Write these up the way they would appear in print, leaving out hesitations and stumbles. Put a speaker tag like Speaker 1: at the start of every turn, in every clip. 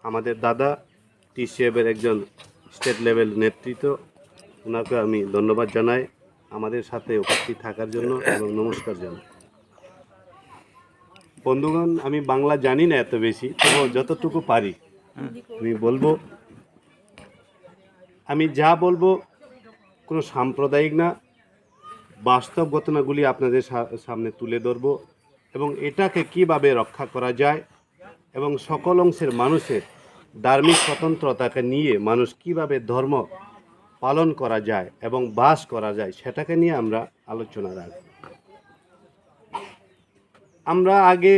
Speaker 1: আমাদের দাদা টিসিএফের একজন স্টেট লেভেল নেতৃত্ব, ওনাকে আমি ধন্যবাদ জানাই আমাদের সাথে উপস্থিত থাকার জন্য এবং নমস্কার জানাই। বন্ধুগণ, আমি বাংলা জানি না এত বেশি, তবু যতটুকু পারি আমি বলবো। আমি যা বলবো কোনো সাম্প্রদায়িক না, বাস্তব ঘটনাগুলি আপনাদের সামনে তুলে ধরবো এবং এটাকে কিভাবে রক্ষা করা যায় এবং সকল অংশের মানুষের ধার্মিক স্বতন্ত্রতাকে নিয়ে মানুষ কিভাবে ধর্ম পালন করা যায় এবং বাস করা যায় সেটাকে নিয়ে আমরা আলোচনা রাখব। আমরা আগে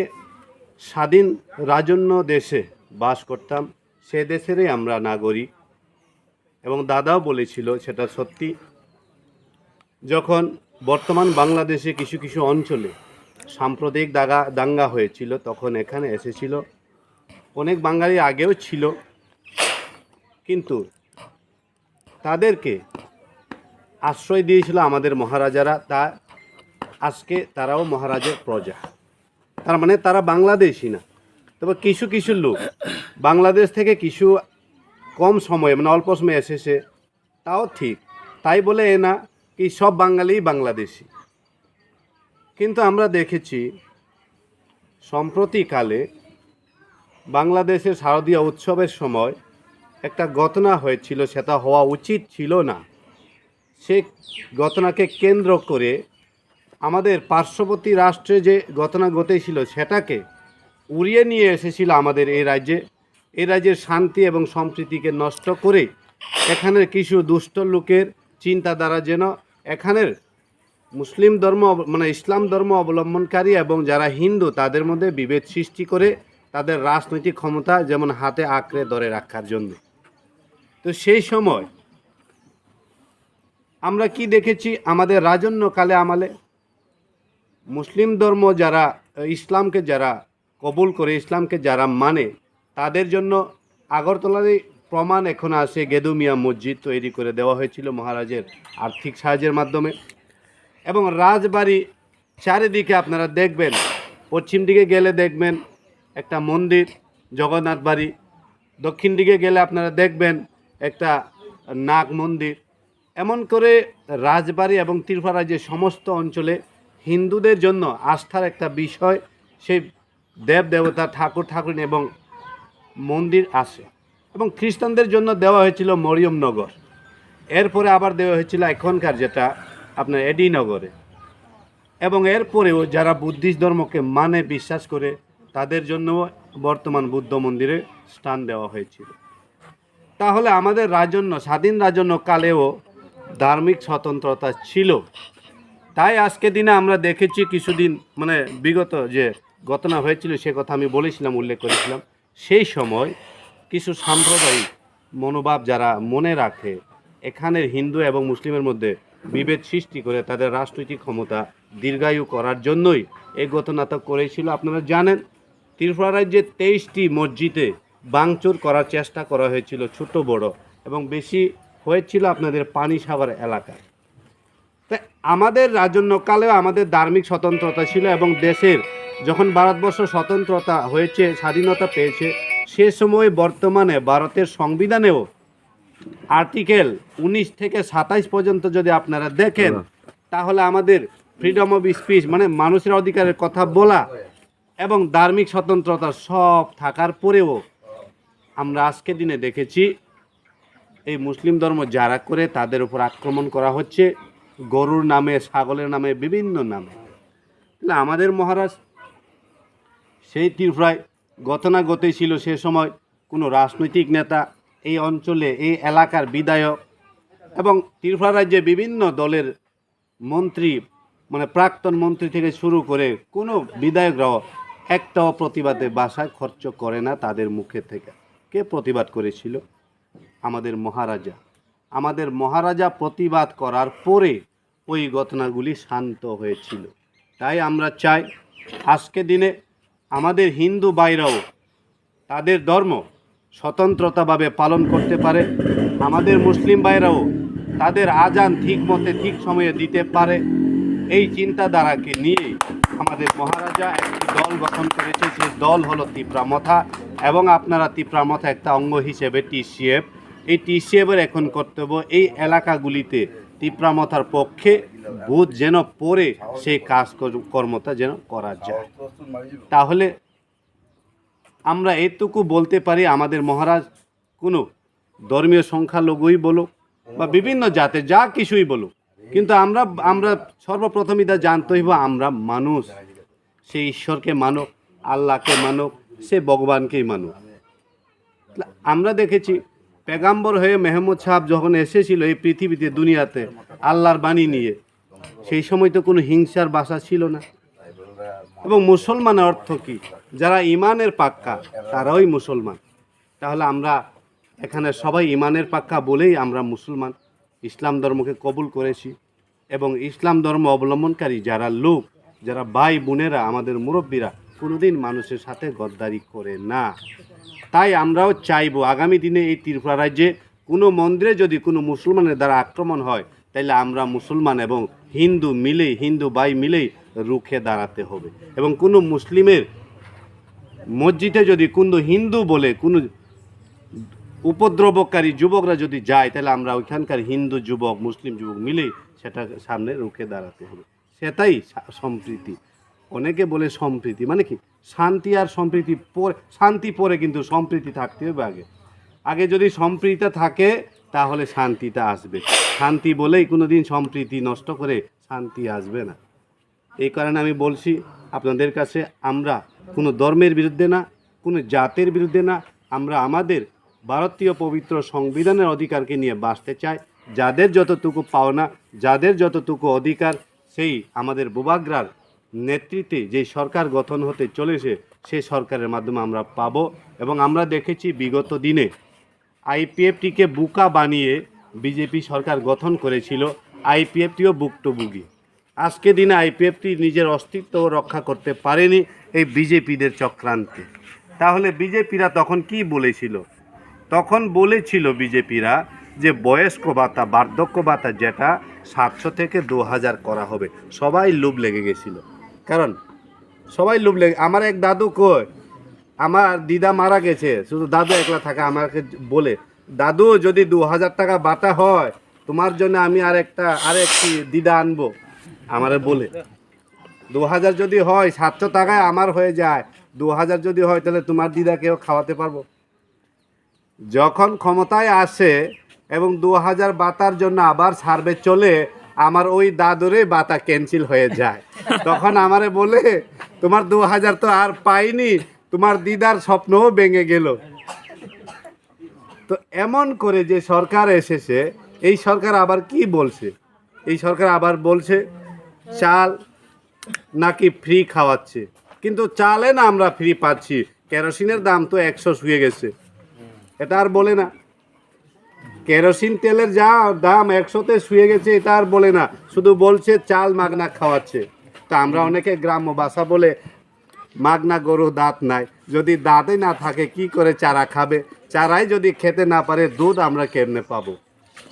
Speaker 1: স্বাধীন রাজন্য দেশে বাস করতাম, সে দেশেরই আমরা নাগরিক এবং দাদাও বলেছিল সেটা সত্যি। যখন বর্তমান বাংলাদেশে কিছু কিছু অঞ্চলে সাম্প্রদায়িক দাঙ্গা হয়েছিল, তখন এখানে এসেছিল অনেক বাঙালি, আগেও ছিল, কিন্তু তাদেরকে আশ্রয় দিয়েছিল আমাদের মহারাজারা। তা আজকে তারাও মহারাজের প্রজা, তার মানে তারা বাংলাদেশি না। তবে কিছু কিছু লোক বাংলাদেশ থেকে কিছু কম সময়ে মানে অল্প সময় এসেছে, তাও ঠিক, তাই বলে এ না কি সব বাঙালিই বাংলাদেশি। কিন্তু আমরা দেখেছি সম্প্রতিকালে বাংলাদেশের শারদীয় উৎসবের সময় একটা ঘটনা হয়েছিল, সেটা হওয়া উচিত ছিল না। সে ঘটনাকে কেন্দ্র করে আমাদের পার্শ্ববর্তী রাষ্ট্রে যে ঘটনা ঘটেছিল সেটাকে উড়িয়ে নিয়ে এসেছিল আমাদের এই রাজ্যে। এই রাজ্যের শান্তি এবং সম্প্রীতিকে নষ্ট করে এখানের কিছু দুষ্ট লোকের চিন্তাধারা যেন এখানের মুসলিম ধর্ম মানে ইসলাম ধর্ম অবলম্বনকারী এবং যারা হিন্দু তাদের মধ্যে বিভেদ সৃষ্টি করে তাদের রাজনৈতিক ক্ষমতা যেমন হাতে আঁকড়ে ধরে রাখার জন্য। তো সেই সময় আমরা কি দেখেছি, আমাদের রাজন্যকালে আমলে মুসলিম ধর্ম যারা ইসলামকে যারা কবুল করে, ইসলামকে যারা মানে, তাদের জন্য আগরতলারই প্রমাণ এখন আসে গেদুমিয়া মসজিদ তৈরি করে দেওয়া হয়েছিল মহারাজের আর্থিক সাহায্যের মাধ্যমে। এবং রাজবাড়ি চারিদিকে আপনারা দেখবেন, পশ্চিম দিকে গেলে দেখবেন একটা মন্দির জগন্নাথ বাড়ি, দক্ষিণ দিকে গেলে আপনারা দেখবেন একটা নাগ মন্দির। এমন করে রাজবাড়ি এবং ত্রিপুরা রাজ্যের সমস্ত অঞ্চলে হিন্দুদের জন্য আস্থার একটা বিষয় সেই দেব দেবতা ঠাকুর ঠাকুর এবং মন্দির আসে। এবং খ্রিস্টানদের জন্য দেওয়া হয়েছিল মরিয়মনগর, এরপরে আবার দেওয়া হয়েছিল এখনকার যেটা আপনার এডিনগরে। এবং এরপরেও যারা বুদ্ধিস্ট ধর্মকে মানে বিশ্বাস করে তাদের জন্য বর্তমান বুদ্ধ মন্দিরে স্থান দেওয়া হয়েছিল। তাহলে আমাদের রাজন্য স্বাধীন রাজন্য কালেও ধার্মিক স্বতন্ত্রতা ছিল। তাই আজকে দিনে আমরা দেখেছি কিছুদিন মানে বিগত যে ঘটনা হয়েছিল সে কথা আমি বলেছিলাম, উল্লেখ করেছিলাম। সেই সময় কিছু সাম্প্রদায়িক মনোভাব যারা মনে রাখে এখানের হিন্দু এবং মুসলিমের মধ্যে বিভেদ সৃষ্টি করে তাদের রাজনৈতিক ক্ষমতা দীর্ঘায়ু করার জন্যই এই ঘটনাটা করেছিল। আপনারা জানেন ত্রিপুরা রাজ্যে 23টি মসজিদে ভাঙচুর করার চেষ্টা করা হয়েছিল, ছোট বড়, এবং বেশি হয়েছিল আপনাদের পানিসাগর এলাকায়। তাই আমাদের রাজন্যকালেও আমাদের ধার্মিক স্বতন্ত্রতা ছিল এবং দেশের যখন ভারতবর্ষ স্বতন্ত্রতা হয়েছে, স্বাধীনতা পেয়েছে, সে সময় বর্তমানে ভারতের সংবিধানেও আর্টিকেল 19 থেকে 27 পর্যন্ত যদি আপনারা দেখেন তাহলে আমাদের ফ্রিডম অফ স্পিচ মানে মানুষের অধিকারের কথা বলা এবং ধার্মিক স্বতন্ত্রতা সব থাকার পরেও আমরা আজকে দিনে দেখেছি এই মুসলিম ধর্ম যারা করে তাদের উপর আক্রমণ করা হচ্ছে গরুর নামে, ছাগলের নামে, বিভিন্ন নামে। তাহলে আমাদের মহারাজ সেই ত্রিপুরায় ঘটনা ঘটেছিল, সে সময় কোনো রাজনৈতিক নেতা এই অঞ্চলে এই এলাকার বিধায়ক এবং ত্রিপুরা রাজ্যে বিভিন্ন দলের মন্ত্রী মানে প্রাক্তন মন্ত্রী থেকে শুরু করে কোনো বিধায়করাও একটাও প্রতিবাদে বাসায় খরচ করে না তাদের মুখে থেকে। কে প্রতিবাদ করেছিল? আমাদের মহারাজা। আমাদের মহারাজা প্রতিবাদ করার পরে ওই ঘটনাগুলি শান্ত হয়েছিল। তাই আমরা চাই আজকে দিনে আমাদের হিন্দু ভাইরাও তাদের ধর্ম স্বতন্ত্রতাভাবে পালন করতে পারে, আমাদের মুসলিম ভাইরাও তাদের আজান ঠিক মতে ঠিক সময়ে দিতে পারে। এই চিন্তাধারাকে নিয়ে আমাদের মহারাজা একটি দল গঠন করেছে, সেই দল হলো টিপ্রা মথা। এবং আপনারা ত্রিপুরা মথা একটা অঙ্গ হিসেবে টিসিএফ, এই টিসিএফের এখন কর্তব্য এই এলাকাগুলিতে ত্রিপুরা মথার পক্ষে ভোট যেন পড়ে সেই কর্মটা যেন করা যায়। তাহলে আমরা এটুকু বলতে পারি, আমাদের মহারাজ কোনো ধর্মীয় সংখ্যালঘুই বলুক বা বিভিন্ন জাতের যা কিছুই বলুক, কিন্তু আমরা সর্বপ্রথম এটা জানতে হইব আমরা মানুষ, সে ঈশ্বরকে মানক, আল্লাহকে মানক, সে ভগবানকেই মানক। আমরা দেখেছি পেগাম্বর হয়ে মেহমুদ সাহেব যখন এসেছিল এই পৃথিবীতে দুনিয়াতে আল্লাহর বাণী নিয়ে, সেই সময় তো কোনো হিংসার বাসা ছিল না। এবং মুসলমানের অর্থ কি? যারা ইমানের পাক্কা তারাই মুসলমান। তাহলে আমরা এখানে সবাই ইমানের পাক্কা বলেই আমরা মুসলমান, ইসলাম ধর্মকে কবুল করেছি। এবং ইসলাম ধর্ম অবলম্বনকারী যারা লোক, যারা ভাই বোনেরা, আমাদের মুরব্বীরা কোনোদিন মানুষের সাথে গদ্দারি করে না। তাই আমরাও চাইবো আগামী দিনে এই ত্রিপুরা রাজ্যে কোনো মন্দিরে যদি কোনো মুসলমানের দ্বারা আক্রমণ হয়, তাহলে আমরা মুসলমান এবং হিন্দু ভাই মিলেই রুখে দাঁড়াতে হবে। এবং কোনো মুসলিমের মসজিদে যদি কোনো হিন্দু বলে কোনো উপদ্রবকারী যুবকরা যদি যায়, তাহলে আমরা ওইখানকার হিন্দু যুবক মুসলিম যুবক মিলেই সেটা সামনে রুখে দাঁড়াতে হবে। সেটাই সম্প্রীতি। অনেকে বলে সম্প্রীতি মানে কি? শান্তি আর সম্প্রীতি পরে, শান্তি পরে, কিন্তু সম্প্রীতি থাকতে হবে আগে যদি সম্প্রীতিটা থাকে তাহলে শান্তিটা আসবে। শান্তি বলেই কোনো দিন সম্প্রীতি নষ্ট করে শান্তি আসবে না। এই কারণে আমি বলছি আপনাদের কাছে, আমরা কোনো ধর্মের বিরুদ্ধে না, কোনো জাতের বিরুদ্ধে না, আমরা আমাদের ভারতীয় পবিত্র সংবিধানের অধিকারকে নিয়ে বাঁচতে চাই। যাদের যতটুকু পাওনা, যাদের যতটুকু অধিকার, সেই আমাদের বুবাগ্রার নেতৃত্বে যে সরকার গঠন হতে চলেছে সেই সরকারের মাধ্যমে আমরা পাবো। এবং আমরা দেখেছি বিগত দিনে আইপিএফটিকে বুকা বানিয়ে বিজেপি সরকার গঠন করেছিল, আইপিএফটিও ভুক্তভোগী। আজকে দিনে আইপিএফটি নিজের অস্তিত্ব রক্ষা করতে পারেনি এই বিজেপিদের চক্রান্তে। তাহলে বিজেপিরা তখন কি বলেছিল? তখন বলেছিল বিজেপিরা যে বয়স্ক ভাতা, বার্ধক্য ভাতা যেটা 700 থেকে 2000 করা হবে। সবাই লোভ লেগে গেছিল, কারণ সবাই লোভ লেগে। আমার এক দাদু কয়, আমার দিদা মারা গেছে, শুধু দাদু একলা থাকে, আমাকে বলে, দাদু যদি 2000 টাকা বাটা হয় তোমার জন্য আমি আরেকটি দিদা আনবো। আমারে বলে 2000 যদি হয়, 700 টাকায় আমার হয়ে যায়, 2000 যদি হয় তাহলে তোমার দিদাকেও খাওয়াতে পারবো। যখন ক্ষমতায় আসে এবং 2000 বাতার জন্য আবার সার্ভে চলে, আমার ওই দাদুরে বাতা ক্যান্সেল হয়ে যায়। তখন আমারে বলে, তোমার 2000 তো আর পাইনি, তোমার দিদার স্বপ্নও ভেঙে গেল। তো এমন করে যে সরকার এসেছে, এই সরকার আবার কি বলছে? এই সরকার আবার বলছে চাল নাকি ফ্রি খাওয়াচ্ছে, কিন্তু চালে না আমরা ফ্রি পাচ্ছি, কেরোসিনের দাম তো 100 ছুঁয়ে গেছে, এটা আর বলে না। কেরোসিন তেলের যা দাম 100-তে ছুঁয়ে গেছে, এটা আর বলে না, শুধু বলছে চাল মাগনা খাওয়াচ্ছে। তা আমরা অনেকে গ্রাম্য ভাষা বলে, মাগনা গরু দাঁত নাই, যদি দাঁতই না থাকে কি করে চারা খাবে? চারাই যদি খেতে না পারে দুধ আমরা কেমনে পাবো?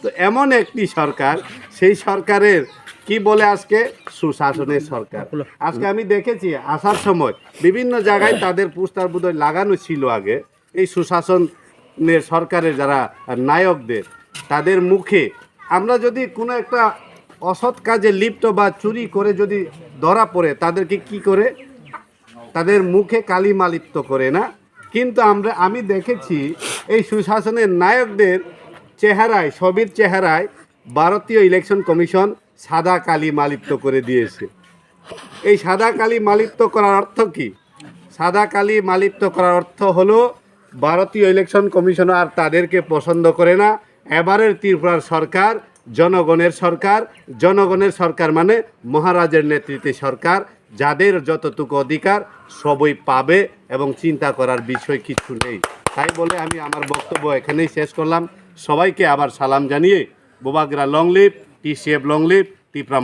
Speaker 1: তো এমন একটি সরকার, সেই সরকারের কি বলে আজকে সুশাসনের সরকার। আজকে আমি দেখেছি আসার সময় বিভিন্ন জায়গায় তাদের পোস্টার বোধহয় লাগানো ছিল আগে, এই সুশাসনের সরকারের যারা নায়কদের, তাদের মুখে আমরা যদি কোনো একটা অসৎ কাজে লিপ্ত বা চুরি করে যদি ধরা পড়ে, তাদেরকে কি করে? তাদের মুখে কালি মালিত্য করে না। কিন্তু আমি দেখেছি এই সুশাসনের নায়কদের চেহারায়, ছবির চেহারায় ভারতীয় ইলেকশন কমিশন সাদা কালি মালিত্য করে দিয়েছে। এই সাদা কালি মালিত্য করার অর্থ কি? সাদা কালি মালিত্য করার অর্থ হলো ভারতীয় ইলেকশন কমিশন আর তাদেরকে পছন্দ করে না। এবারের ত্রিপুরার সরকার জনগণের সরকার, জনগণের সরকার মানে মহারাজের নেতৃত্বে সরকার, যাদের যতটুকু অধিকার সবই পাবে এবং চিন্তা করার বিষয় কিছু নেই। তাই বলে আমি আমার বক্তব্য এখানেই শেষ করলাম। সবাইকে আবার সালাম জানিয়ে, Bubagra long live, TCF long live, Tripura